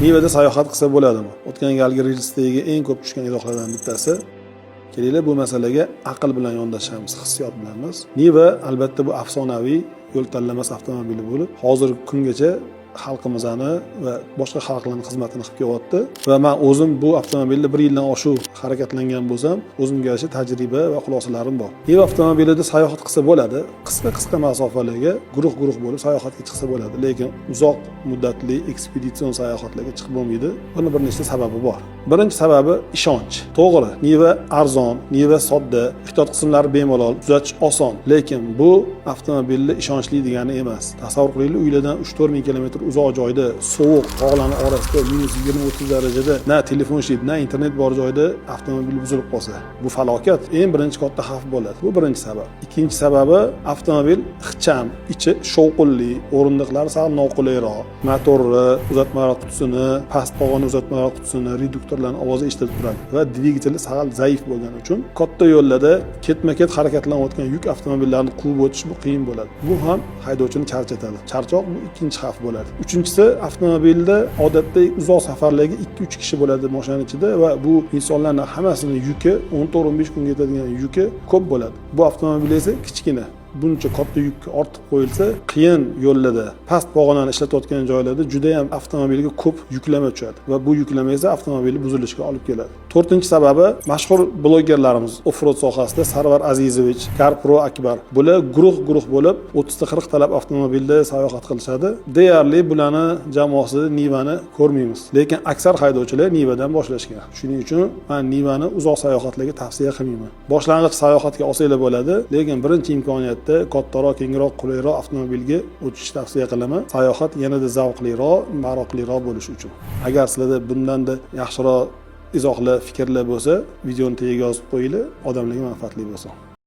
Nivada sayohat qilsa bo'ladimi? O'tgan galgi reelsdagi eng ko'p tushgan izohlardan bittasi. Kelinglar bu masalaga aql bilan yondashamiz, hissiyot bilan emas. Niva albatta bu afsonaviy yo'l tanlamas avtomobili bo'lib, hozirgi kungacha xalqimizni va boshqa xalqlarning xizmatini qilib kelyapti va men o'zim bu avtomobilda 1 yildan oshiq harakatlangan bo'lsam, o'zimga yarasha tajriba va xulosalarim bor. Niva avtomobilida sayohat qilsa bo'ladi, qisqa masofalarga guruh bo'lib sayohatga chiqsa bo'ladi, lekin uzoq muddatli ekspeditsion sayohatlarga chiqib bo'lmaydi. Buni bir nechta sababi bor. Birinchi sababi ishonch. To'g'ri, Niva arzon, Niva sodda, ehtiyot qismlari bemalol, tuzatish oson, lekin bu avtomobilni ishonchli degani emas. Tasavvur qilinglar, uylardan 3-4 ming kilometr uzoq joyda, sovuq tog'larning orasida -20-30 darajada na telefon ishlaydi, na internet bor joyda avtomobil buzilib qolsa, bu falokat eng birinchi katta xavf bo'ladi. Bu birinchi sabab. Ikkinchi sababi avtomobil ixcham, ichi shovqinli, o'rindiqlari sal noqulayroq, motorni, uzatmalar qutisini, past pog'ona uzatmalar qutisini, reduktorlarning ovozi eshitilib turadi va dvigateli sal zaif bo'lgani uchun katta yo'llarda ketma-ket harakatlanayotgan yuk avtomobillarni quvib o'tish bu qiyin bo'ladi. Bu ham haydovchini charchatadi. Charchoq bu ikkinchi xavf bo'ladi. Uchinchisi, avtomobilda odatda uzoq safarlarga 2-3 kishi bo'ladi mashina ichida va bu insonlarning hammasining yuki 14-15 kunga yetadigan yuki ko'p bo'ladi. Bu avtomobil esa kichkina. Buncha katta yuk ortib qo'yilsa, qiyin yo'llarda, past pog'onani ishlatayotgan joylarda juda ham avtomobilga ko'p yuklama tushadi va bu yuklama esa avtomobilni buzilishiga olib keladi. To'rtinchi sababi, mashhur blogerlarimiz offroad sohasida Sarvar Azizovich, CarPro Akbar, bular guruh bo'lib 30-40 talab avtomobilda sayohat qilishadi. Deyarli bularni jamoasida Nivani ko'rmaymiz. Lekin aksar haydovchilar Nivadan boshlashgan. Shuning uchun men Nivani uzoq sayohatlarga tavsiya qilmayman. Boshlang'ich sayohatga olsanglar bo'ladi, lekin birinchi imkoniyat kattaroq, kengroq, qulayroq avtomobilga o'tishni tavsiya qilaman. Sayohat yanada zavqliroq, maroqliroq bo'lishi uchun. Agar sizlarda bundanda yaxshiroq izohlar, fikrlar bo'lsa, videoni tagiga yozib qo'yinglar, odamlarga manfaatli bo'lsin.